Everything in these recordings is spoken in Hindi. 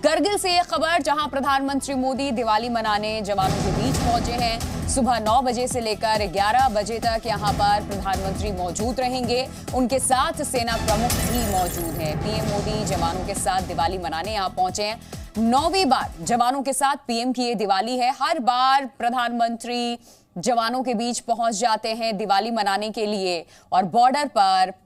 करगिल से ये खबर, जहां प्रधानमंत्री मोदी दिवाली मनाने जवानों के बीच पहुंचे हैं। सुबह 9 बजे से लेकर 11 बजे तक यहां पर प्रधानमंत्री मौजूद रहेंगे। उनके साथ सेना प्रमुख भी मौजूद हैं। पीएम मोदी जवानों के साथ दिवाली मनाने यहां पहुंचे हैं। 9वीं बार जवानों के साथ पीएम की ये दिवाली है। हर बार प्रधानमंत्री जवानों के बीच पहुंच जाते हैं दिवाली मनाने के लिए, और बॉर्डर पर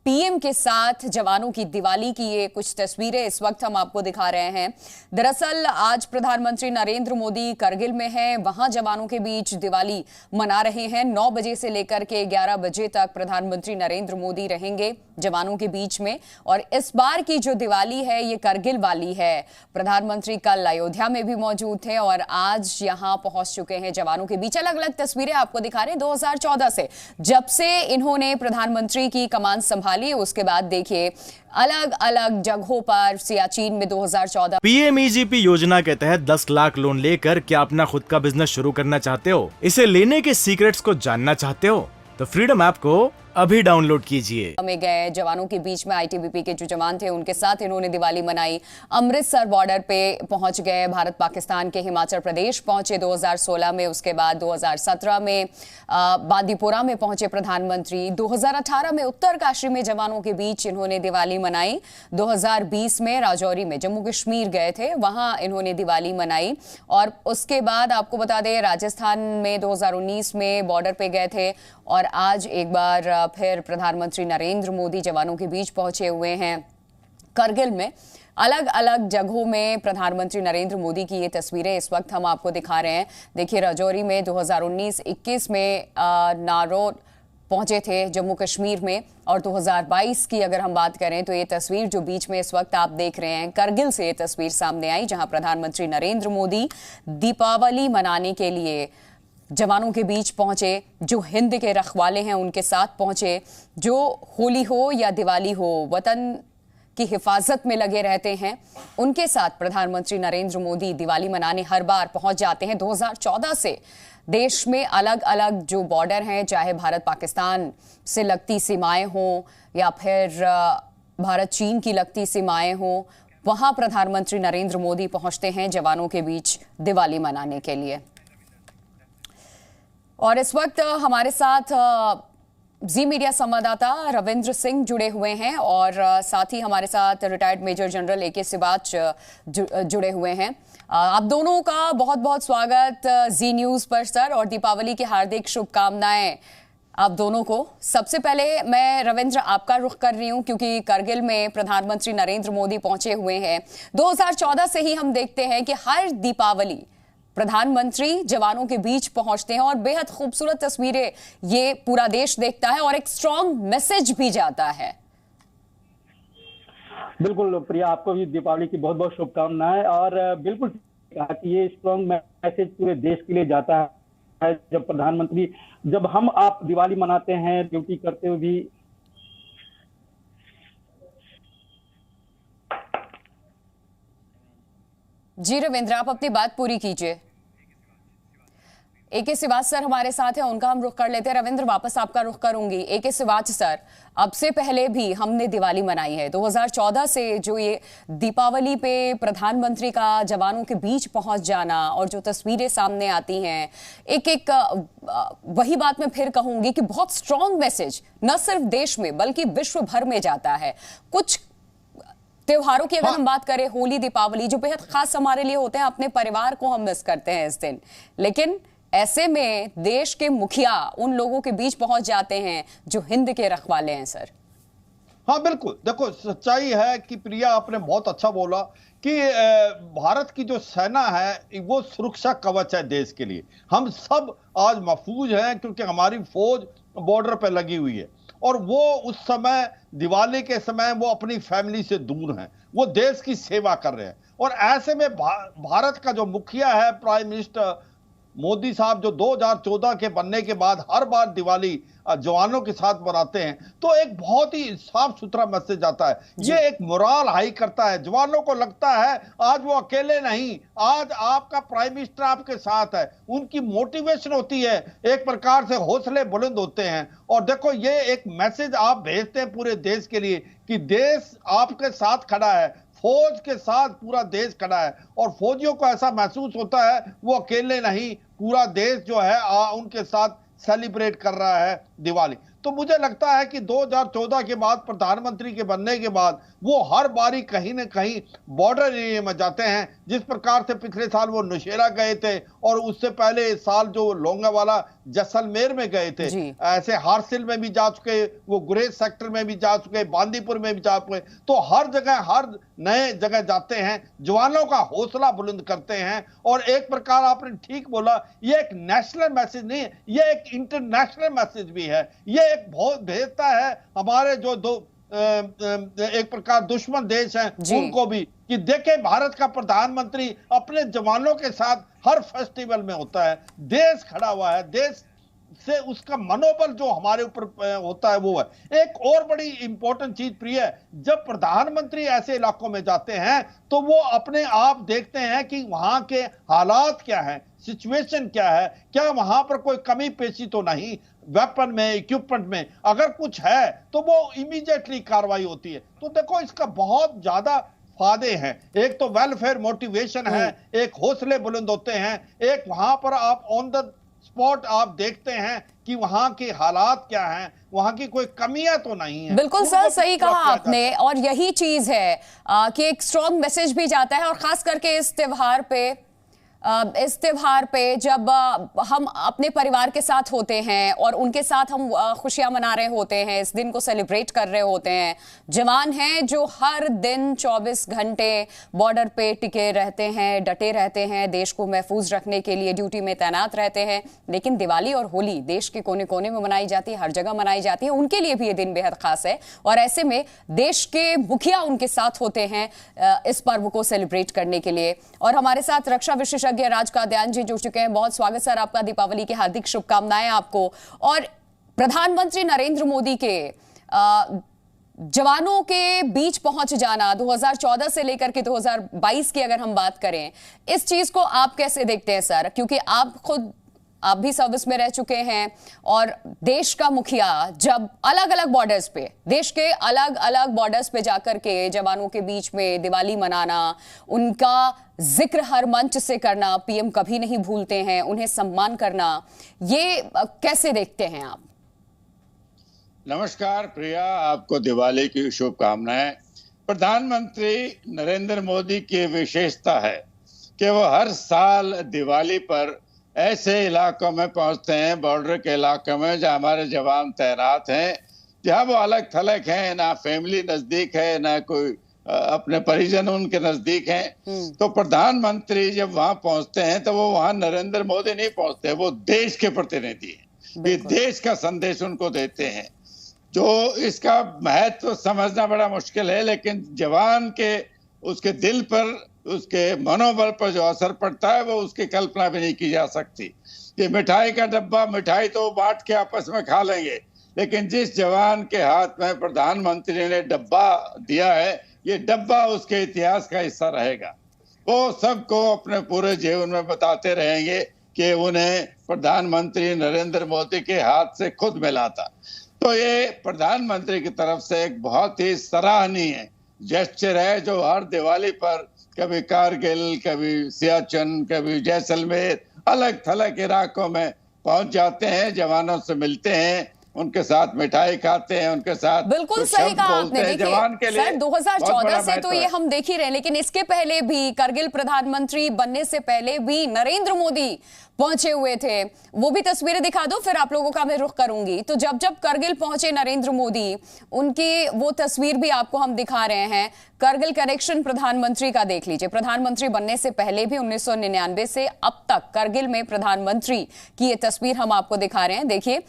पीएम के साथ जवानों की दिवाली की ये कुछ तस्वीरें इस वक्त हम आपको दिखा रहे हैं। दरअसल आज प्रधानमंत्री नरेंद्र मोदी करगिल में हैं, वहां जवानों के बीच दिवाली मना रहे हैं। 9 बजे से लेकर के 11 बजे तक प्रधानमंत्री नरेंद्र मोदी रहेंगे जवानों के बीच में। और इस बार की जो दिवाली है ये करगिल वाली है। प्रधानमंत्री कल अयोध्या में भी मौजूद थे और आज यहां पहुंच चुके हैं जवानों के बीच। अलग अलग तस्वीरें आपको दिखा रहे हैं 2014 से, जब से इन्होंने प्रधानमंत्री की कमान संभाली, उसके बाद देखिए अलग अलग जगहों पर। सियाचिन में 2014 पीएमईजीपी योजना के तहत 10 लाख लोन लेकर क्या अपना खुद का बिजनेस शुरू करना चाहते हो? इसे लेने के सीक्रेट्स को जानना चाहते हो तो फ्रीडम ऐप को अभी डाउनलोड कीजिए। में गए जवानों के बीच में आईटीबीपी के जो जवान थे उनके साथ इन्होंने दिवाली मनाई। अमृतसर बॉर्डर पे पहुंच गए, भारत पाकिस्तान के हिमाचल प्रदेश पहुंचे 2016 में, उसके बाद 2017 में बांदीपुरा में पहुंचे प्रधानमंत्री। 2018 में उत्तरकाशी में जवानों के बीच इन्होंने दिवाली मनाई। 2020 में राजौरी में जम्मू कश्मीर गए थे, वहां इन्होंने दिवाली मनाई। और उसके बाद आपको बता दें राजस्थान में 2019 में बॉर्डर पे गए थे, और आज एक बार फिर प्रधानमंत्री नरेंद्र मोदी जवानों के बीच पहुंचे हुए हैं करगिल में। अलग अलग जगहों में प्रधानमंत्री नरेंद्र मोदी की ये तस्वीरें इस वक्त हम आपको दिखा रहे हैं। देखिए राजौरी में 2019-21 में नारोड पहुंचे थे जम्मू कश्मीर में, और 2022 की अगर हम बात करें तो ये तस्वीर जो बीच में इस वक्त आप देख रहे हैं करगिल से ये तस्वीर सामने आई, जहां प्रधानमंत्री नरेंद्र मोदी दीपावली मनाने के लिए जवानों के बीच पहुंचे। जो हिंद के रखवाले हैं उनके साथ पहुंचे, जो होली हो या दिवाली हो वतन की हिफाजत में लगे रहते हैं, उनके साथ प्रधानमंत्री नरेंद्र मोदी दिवाली मनाने हर बार पहुंच जाते हैं। 2014 से देश में अलग अलग जो बॉर्डर हैं, चाहे भारत पाकिस्तान से लगती सीमाएं हो या फिर भारत चीन की लगती सीमाएं हो, वहां प्रधानमंत्री नरेंद्र मोदी पहुंचते हैं जवानों के बीच दिवाली मनाने के लिए। और इस वक्त हमारे साथ जी मीडिया संवाददाता रविंद्र सिंह जुड़े हुए हैं, और साथ ही हमारे साथ retired major general AK Siwach जुड़े हुए हैं। आप दोनों का बहुत बहुत स्वागत जी न्यूज़ पर सर, और दीपावली की हार्दिक शुभकामनाएं आप दोनों को। सबसे पहले मैं रविंद्र आपका रुख कर रही हूं, क्योंकि करगिल में प्रधानमंत्री नरेंद्र मोदी पहुंचे हुए हैं। 2014 से ही हम देखते हैं कि हर दीपावली प्रधानमंत्री जवानों के बीच पहुंचते हैं, और बेहद खूबसूरत तस्वीरें ये पूरा देश देखता है, और एक स्ट्रॉन्ग मैसेज भी जाता है। बिल्कुल प्रिया, आपको भी दीपावली की बहुत बहुत शुभकामनाएं। और बिल्कुल कहा कि ये स्ट्रॉन्ग मैसेज पूरे देश के लिए जाता है। जब प्रधानमंत्री, जब हम आप दिवाली मनाते हैं ड्यूटी करते हुए भी, जी रविंद्र आप अपनी बात पूरी कीजिए। AK सिवाच सर हमारे साथ हैं, उनका हम रुख कर लेते हैं। रविंद्र वापस आपका रुख करूंगी। AK सिवाच सर, अब से पहले भी हमने दिवाली मनाई है। 2014 से जो ये दीपावली पे प्रधानमंत्री का जवानों के बीच पहुंच जाना और जो तस्वीरें सामने आती हैं, एक वही बात मैं फिर कहूंगी कि बहुत स्ट्रॉन्ग मैसेज न सिर्फ देश में बल्कि विश्व भर में जाता है। कुछ त्योहारों की अगर हम बात करें, होली दीपावली जो बेहद खास हमारे लिए होते हैं, अपने परिवार को हम मिस करते हैं इस दिन, लेकिन ऐसे में देश के मुखिया उन लोगों के बीच पहुंच जाते हैं जो हिंद के रखवाले हैं सर। हाँ बिल्कुल, देखो सच्चाई है कि प्रिया आपने बहुत अच्छा बोला कि भारत की जो सेना है वो सुरक्षा कवच है देश के लिए। हम सब आज महफूज हैं क्योंकि हमारी फौज बॉर्डर पर लगी हुई है, और वो उस समय दिवाली के समय वो अपनी फैमिली से दूर हैं, वो देश की सेवा कर रहे हैं। और ऐसे में भारत का जो मुखिया है प्राइम मिनिस्टर मोदी साहब, जो 2014 के बनने के बाद हर बार दिवाली जवानों के साथ मनाते हैं, तो एक बहुत ही साफ सुथरा मैसेज आता है। ये एक मोराल हाई करता है। जवानों को लगता है आज वो अकेले नहीं, आज आपका प्राइम मिनिस्टर आपके साथ है। उनकी मोटिवेशन होती है, एक प्रकार से हौसले बुलंद होते हैं। और देखो ये एक मैसेज आप भेजते हैं पूरे देश के लिए कि देश आपके साथ खड़ा है, फौज के साथ पूरा देश खड़ा है और फौजियों को ऐसा महसूस होता है वो अकेले नहीं, पूरा देश जो है उनके साथ सेलिब्रेट कर रहा है दिवाली। तो मुझे लगता है कि 2014 के बाद प्रधानमंत्री के बनने के बाद वो हर बारी कहीं ना कहीं बॉर्डर एरिया में जाते हैं। जिस प्रकार से पिछले साल वो नौशेरा गए थे और उससे पहले इस साल जो लोंगावाला जैसलमेर में गए थे, ऐसे हारसिल में भी जा चुके, वो गुरेज सेक्टर में भी जा चुके, बांदीपुर में भी जा चुके। तो हर जगह हर नए जगह जाते हैं, जवानों का हौसला बुलंद करते हैं। और एक प्रकार आपने ठीक बोला, ये एक नेशनल मैसेज नहीं है, ये एक इंटरनेशनल मैसेज भी है। ये एक बहुत भेजता है हमारे जो एक प्रकार दुश्मन देश हैं उनको भी, कि देखे भारत का प्रधानमंत्री अपने जवानों के साथ हर फेस्टिवल में होता है, देश खड़ा हुआ है, देश से उसका मनोबल जो हमारे ऊपर होता है वो है। एक और बड़ी इंपॉर्टेंट चीज प्रिय है, जब प्रधानमंत्री ऐसे इलाकों में जाते हैं तो वो अपने आप देखते हैं कि वहां के हालात क्या है, सिचुएशन क्या है, क्या वहां पर कोई कमी पेशी तो नहीं, वेपन में, इक्विपमेंट में अगर कुछ है तो वो इमीडिएटली कार्रवाई होती है। तो देखो इसका बहुत ज्यादा फायदे हैं। एक तो वेलफेयर मोटिवेशन है, एक हौसले बुलंद होते हैं, एक वहां पर आप ऑन द स्पॉट आप देखते हैं कि वहां के हालात क्या हैं, वहां की कोई कमियां तो नहीं है। बिल्कुल सर, सही कहा आपने। और यही चीज है कि एक स्ट्रॉन्ग मैसेज भी जाता है। और खास करके इस त्योहार पे जब हम अपने परिवार के साथ होते हैं और उनके साथ हम खुशियां मना रहे होते हैं, इस दिन को सेलिब्रेट कर रहे होते हैं। जवान हैं जो हर दिन 24 घंटे बॉर्डर पे टिके रहते हैं, डटे रहते हैं, देश को महफूज रखने के लिए ड्यूटी में तैनात रहते हैं। लेकिन दिवाली और होली देश के कोने कोने में मनाई जाती है, हर जगह मनाई जाती है। उनके लिए भी ये दिन बेहद खास है और ऐसे में देश के मुखिया उनके साथ होते हैं इस पर्व को सेलिब्रेट करने के लिए। और हमारे साथ रक्षा विशेषज्ञ राज कादयान जी जुड़ चुके हैं। बहुत स्वागत सर आपका, दीपावली की हार्दिक शुभकामनाएं आपको। और प्रधानमंत्री नरेंद्र मोदी के जवानों के बीच पहुंच जाना 2014 से लेकर के 2022 की अगर हम बात करें, इस चीज को आप कैसे देखते हैं सर? क्योंकि आप भी सर्विस में रह चुके हैं और देश का मुखिया जब अलग अलग बॉर्डर्स पे, देश के अलग अलग बॉर्डर्स पे जाकर के जवानों के बीच में दिवाली मनाना, उनका जिक्र हर मंच से करना, पीएम कभी नहीं भूलते हैं, उन्हें सम्मान करना, ये कैसे देखते हैं आप? नमस्कार प्रिया, आपको दिवाली की शुभकामनाएं। प्रधानमंत्री नरेंद्र मोदी की विशेषता है कि वो हर साल दिवाली पर ऐसे इलाकों में पहुंचते हैं, बॉर्डर के इलाकों में जहां हमारे जवान तैनात हैं, जहां वो अलग थलग हैं, ना फैमिली नजदीक है, ना कोई अपने परिजन उनके नजदीक हैं। तो प्रधानमंत्री जब वहां पहुंचते हैं तो वो वहां नरेंद्र मोदी नहीं पहुंचते, वो देश के प्रतिनिधि हैं, ये देश का संदेश उनको देते हैं। जो इसका महत्व समझना बड़ा मुश्किल है, लेकिन जवान के उसके दिल पर, उसके मनोबल पर जो असर पड़ता है वो उसकी कल्पना भी नहीं की जा सकती। कि मिठाई का डब्बा, मिठाई तो बांट के आपस में खा लेंगे, लेकिन जिस जवान के हाथ में प्रधानमंत्री ने डब्बा दिया है, ये डब्बा उसके इतिहास का हिस्सा रहेगा। वो सबको अपने पूरे जीवन में बताते रहेंगे कि उन्हें प्रधानमंत्री नरेंद्र मोदी के हाथ से खुद मिला था। तो ये प्रधानमंत्री की तरफ से एक बहुत ही सराहनीय जेस्चर है, जो हर दिवाली पर कभी कारगिल, कभी सियाचिन, कभी जैसलमेर, अलग थलग इलाकों में पहुंच जाते हैं, जवानों से मिलते हैं, उनके साथ मिठाई खाते हैं, उनके साथ बिल्कुल सही कहा आपने। जवान के लिए सर 2014 से तो ये हम देख ही रहे हैं, लेकिन इसके पहले भी, करगिल प्रधानमंत्री बनने से पहले भी नरेंद्र मोदी पहुंचे हुए थे। वो भी तस्वीरें दिखा दो, फिर आप लोगों का मैं रुख करूंगी। तो जब जब करगिल पहुंचे नरेंद्र मोदी, उनकी वो तस्वीर भी आपको हम दिखा रहे हैं। करगिल कनेक्शन प्रधानमंत्री का देख लीजिए। प्रधानमंत्री बनने से पहले भी 1999 से अब तक करगिल में प्रधानमंत्री की ये तस्वीर हम आपको दिखा रहे हैं। देखिए,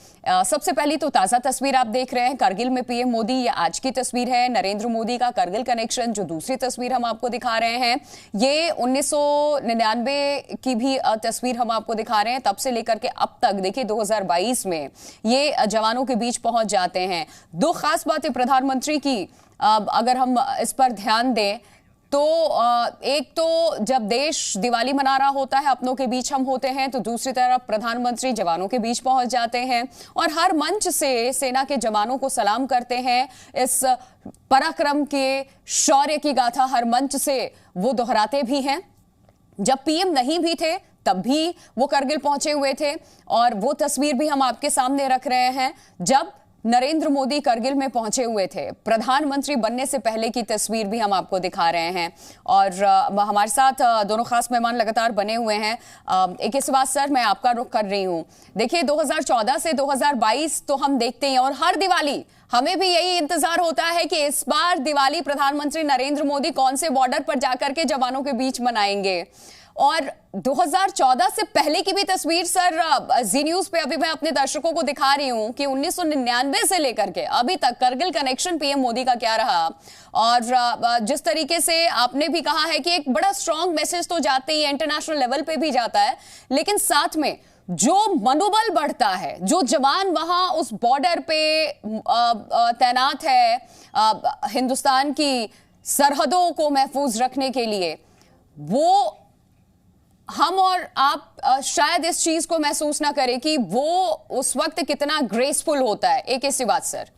सबसे पहली तो ताजा तस्वीर आप देख रहे हैं करगिल में पीएम मोदी, ये आज की तस्वीर है। नरेंद्र मोदी का करगिल कनेक्शन, जो दूसरी तस्वीर हम आपको दिखा रहे हैं, ये 1999 की भी तस्वीर हम आपको दिखा रहे हैं। तब से लेकर के अब तक देखिए 2022 में ये जवानों के बीच पहुंच जाते हैं। दो खास बातें प्रधानमंत्री की अगर हम इस पर ध्यान दें, तो एक तो जब देश दिवाली मना रहा होता है, अपनों के बीच हम होते हैं, तो दूसरी तरफ प्रधानमंत्री जवानों के बीच पहुंच जाते हैं और हर मंच से सेना के जवानों को सलाम करते हैं। इस पराक्रम के शौर्य की गाथा हर मंच से वो दोहराते भी हैं। जब पीएम नहीं भी थे तब भी वो करगिल पहुंचे हुए थे और वो तस्वीर भी हम आपके सामने रख रहे हैं जब नरेंद्र मोदी करगिल में पहुंचे हुए थे। प्रधानमंत्री बनने से पहले की तस्वीर भी हम आपको दिखा रहे हैं और हमारे साथ दोनों खास मेहमान लगातार बने हुए हैं। एक इस बात सर, मैं आपका रुख कर रही हूं। देखिए 2014 से 2022 तो हम देखते हैं और हर दिवाली हमें भी यही इंतजार होता है कि इस बार दिवाली प्रधानमंत्री नरेंद्र मोदी कौन से बॉर्डर पर जाकर के जवानों के बीच मनाएंगे। और 2014 से पहले की भी तस्वीर सर जी न्यूज पे अभी मैं अपने दर्शकों को दिखा रही हूं कि 1999 से लेकर के अभी तक करगिल कनेक्शन पीएम मोदी का क्या रहा। और जिस तरीके से आपने भी कहा है कि एक बड़ा स्ट्रांग मैसेज तो जाते ही इंटरनेशनल लेवल पे भी जाता है, लेकिन साथ में जो मनोबल बढ़ता है, जो जवान वहां उस बॉर्डर पे तैनात है हिंदुस्तान की सरहदों को महफूज रखने के लिए, वो हम और आप शायद इस चीज को महसूस ना करें कि वो उस वक्त कितना ग्रेसफुल होता है। एक ऐसी बात सर,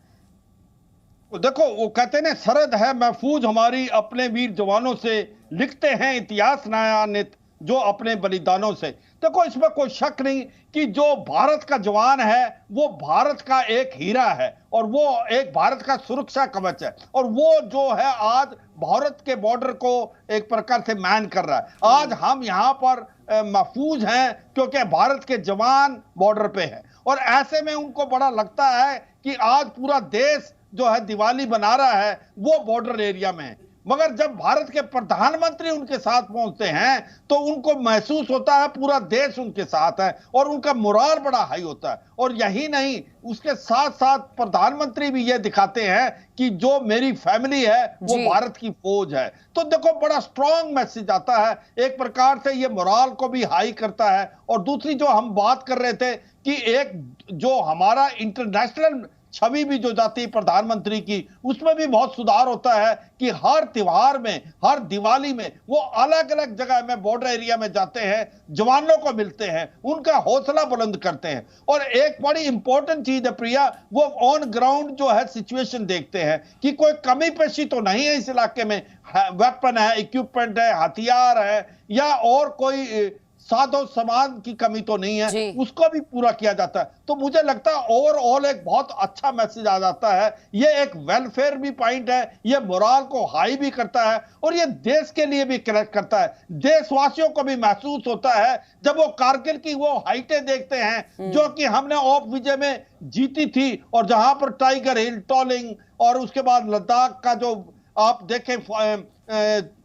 देखो वो कहते हैं ना, सरहद है महफूज हमारी अपने वीर जवानों से, लिखते हैं इतिहास नया नित जो अपने बलिदानों से। देखो इसमें कोई शक नहीं कि जो भारत का जवान है वो भारत का एक हीरा है और वो एक भारत का सुरक्षा कवच है और वो जो है आज भारत के बॉर्डर को एक प्रकार से मैन कर रहा है। आज हम यहाँ पर महफूज हैं क्योंकि भारत के जवान बॉर्डर पे हैं और ऐसे में उनको बड़ा लगता है कि आज पूरा देश जो है दिवाली मना रहा है वो बॉर्डर एरिया में है। मगर जब भारत के प्रधानमंत्री उनके साथ पहुंचते हैं तो उनको महसूस होता है पूरा देश उनके साथ है और उनका मोराल बड़ा हाई होता है। और यही नहीं, उसके साथ साथ प्रधानमंत्री भी ये दिखाते हैं कि जो मेरी फैमिली है वो भारत की फौज है। तो देखो बड़ा स्ट्रांग मैसेज आता है, एक प्रकार से ये मोराल को भी हाई करता है। और दूसरी जो हम बात कर रहे थे कि एक जो हमारा इंटरनेशनल छवि भी जो जाती है प्रधानमंत्री की, उसमें भी बहुत सुधार होता है कि हर त्योहार में, हर दिवाली में वो अलग अलग जगह में बॉर्डर एरिया में जाते हैं, जवानों को मिलते हैं, उनका हौसला बुलंद करते हैं। और एक बड़ी इंपॉर्टेंट चीज है प्रिया, वो ऑन ग्राउंड जो है सिचुएशन देखते हैं कि कोई कमी पेशी तो नहीं है इस इलाके में, वेपन है, इक्विपमेंट है, हथियार है या और कोई साधो सामान की कमी तो नहीं है, उसको भी पूरा किया जाता है। तो मुझे लगता है ओवरऑल एक बहुत अच्छा मैसेज आ जाता है। ये एक वेलफेयर भी पॉइंट है, ये मोराल को हाई भी करता है और ये देश के लिए भी करेक्ट करता है। देशवासियों को भी महसूस होता है जब वो कारगिल की वो हाइटें देखते हैं जो कि हमने ऑफ विजय में जीती थी और जहां पर टाइगर हिल, टॉलिंग और उसके बाद लद्दाख का जो आप देखें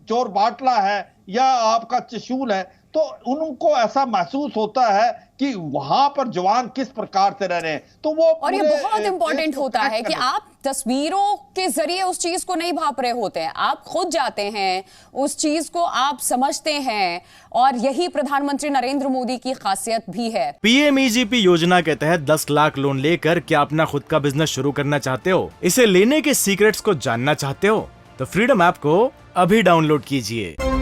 चोर बाटला है या आपका चशूल है, तो उनको ऐसा महसूस होता है कि वहां पर जवान किस प्रकार से रह रहे हैं। तो वो और ये बहुत इंपॉर्टेंट होता है कि आप तस्वीरों के जरिए उस चीज को नहीं भाप रहे होते हैं, आप खुद जाते हैं, उस चीज को आप समझते हैं और यही प्रधानमंत्री नरेंद्र मोदी की खासियत भी है। पीएमईजीपी योजना के तहत 10 लाख लोन लेकर क्या अपना खुद का बिजनेस शुरू करना चाहते हो? इसे लेने के सीक्रेट्स को जानना चाहते हो? तो फ्रीडम ऐप को अभी डाउनलोड कीजिए।